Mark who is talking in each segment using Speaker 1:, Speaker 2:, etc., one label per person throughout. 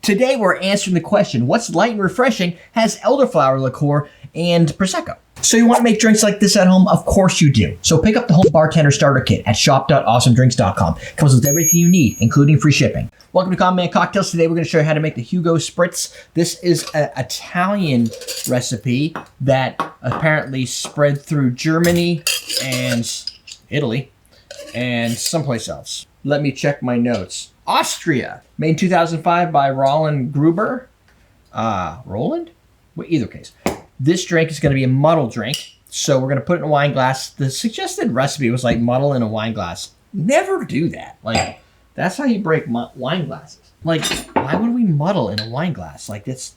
Speaker 1: Today we're answering the question, what's light and refreshing, has elderflower liqueur and prosecco? So you want to make drinks like this at home? Of course you do. So pick up the Home Bartender Starter Kit at shop.awesomedrinks.com. Comes with everything you need, including free shipping. Welcome to Common Man Cocktails. Today we're going to show you how to make the Hugo Spritz. This is an Italian recipe that apparently spread through Germany and Italy and someplace else. Let me check my notes. Austria, made in 2005 by Roland Gruber. Roland? Well, either case. This drink is going to be a muddle drink, so we're going to put it in a wine glass. The suggested recipe was like muddle in a wine glass. Never do that. Like, that's how you break wine glasses. Like, why would we muddle in a wine glass? Like, that's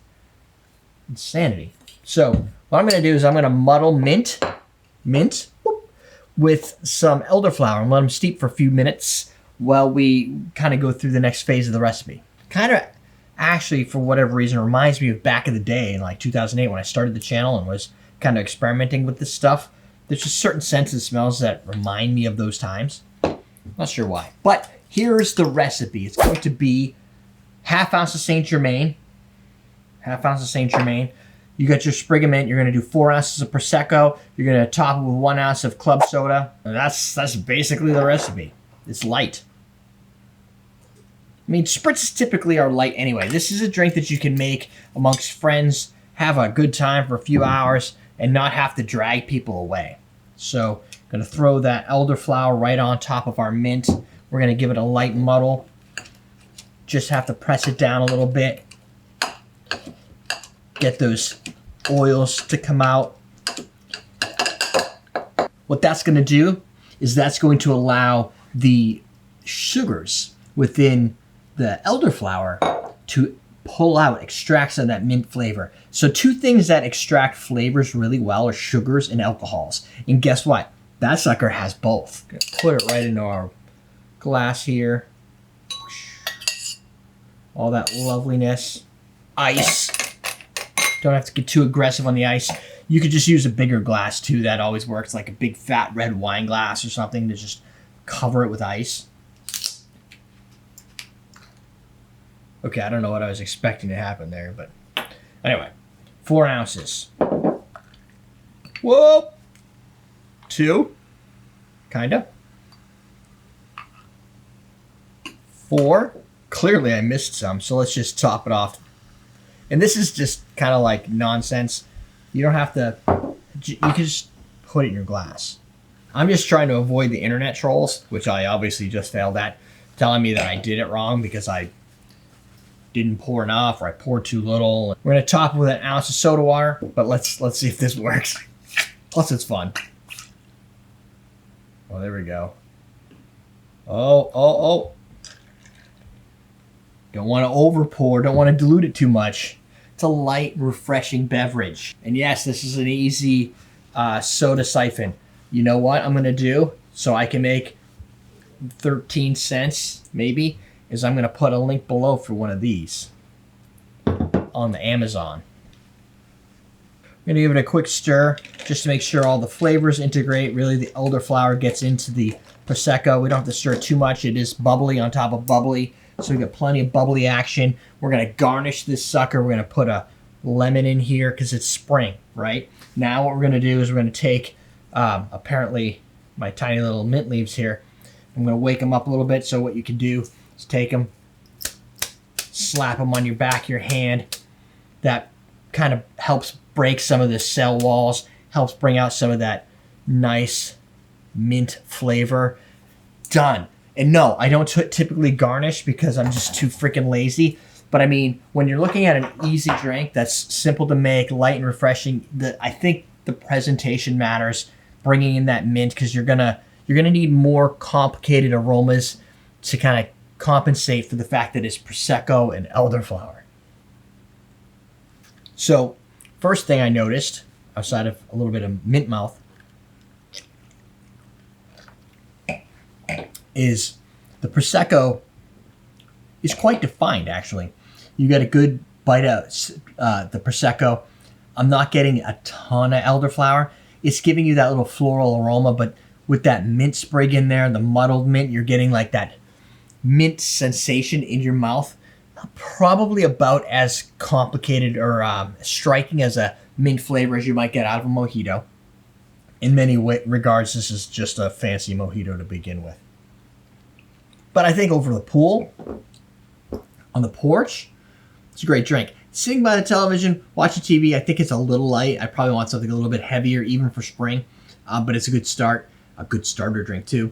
Speaker 1: insanity. So, what I'm going to do is I'm going to muddle mint, with some elderflower and let them steep for a few minutes while we kind of go through the next phase of the recipe. Kind of, actually, for whatever reason, reminds me of back in the day in like 2008 when I started the channel and was kind of experimenting with this stuff. There's just certain scents and smells that remind me of those times. Not sure why. But here's the recipe. It's going to be half ounce of Saint Germain. You got your sprig of mint. You're going to do 4 ounces of prosecco. You're going to top it with 1 ounce of club soda. And that's basically the recipe. It's light. I mean, spritzes typically are light anyway. This is a drink that you can make amongst friends, have a good time for a few hours, and not have to drag people away. So, going to throw that elderflower right on top of our mint. We're going to give it a light muddle. Just have to press it down a little bit. Get those oils to come out. What that's going to do is that's going to allow the sugars within the elderflower to pull out, extract some of that mint flavor. So two things that extract flavors really well are sugars and alcohols. And guess what? That sucker has both. Gonna put it right into our glass here. All that loveliness. Ice. Don't have to get too aggressive on the ice. You could just use a bigger glass too. That always works, like a big fat red wine glass or something to just cover it with ice. Okay, I don't know what I was expecting to happen there, but anyway, 4 ounces. Whoa! 2, kinda. 4. Clearly I missed some, so let's just top it off. And this is just kind of like nonsense. You don't have to, you can just put it in your glass. I'm just trying to avoid the internet trolls, which I obviously just failed at, telling me that I did it wrong because I didn't pour enough or I poured too little. We're gonna top it with 1 ounce of soda water, but let's see if this works. Plus it's fun. Oh, there we go. Oh. Don't want to over pour, don't want to dilute it too much. It's a light, refreshing beverage. And yes, this is an easy soda siphon. You know what I'm gonna do so I can make 13 cents maybe is I'm gonna put a link below for one of these on the Amazon. I'm gonna give it a quick stir just to make sure all the flavors integrate. Really, the elderflower gets into the prosecco. We don't have to stir it too much. It is bubbly on top of bubbly, so we got plenty of bubbly action. We're gonna garnish this sucker. We're gonna put a lemon in here because it's spring, right? Now what we're gonna do is we're gonna take apparently my tiny little mint leaves here. I'm gonna wake them up a little bit. So what you can do is take them, slap them on your back of your hand. That kind of helps break some of the cell walls, helps bring out some of that nice mint flavor. Done. And no, I don't typically garnish because I'm just too freaking lazy. But I mean, when you're looking at an easy drink that's simple to make, light and refreshing, I think the presentation matters. Bringing in that mint because you're gonna need more complicated aromas to kind of compensate for the fact that it's prosecco and elderflower. So, first thing I noticed, outside of a little bit of mint mouth, is the prosecco is quite defined. Actually, you get a good bite out the prosecco. I'm not getting a ton of elderflower. It's giving you that little floral aroma, but with that mint sprig in there, the muddled mint, you're getting like that mint sensation in your mouth. Probably about as complicated or striking as a mint flavor as you might get out of a mojito. In many regards, this is just a fancy mojito to begin with. But I think over the pool, on the porch, it's a great drink. Sitting by the television, watching TV, I think it's a little light. I probably want something a little bit heavier, even for spring. But it's a good start, a good starter drink too.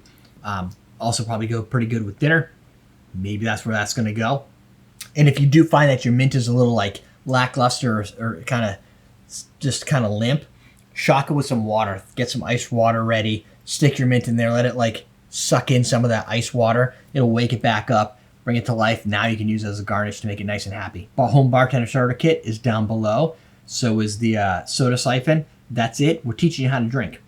Speaker 1: Also probably go pretty good with dinner. Maybe that's where that's going to go. And if you do find that your mint is a little like lackluster or kind of limp, shock it with some water. Get some ice water ready. Stick your mint in there. Let it like suck in some of that ice water. It'll wake it back up, bring it to life. Now you can use it as a garnish to make it nice and happy. Our home bartender starter kit is down below. So is the soda siphon. That's it. We're teaching you how to drink.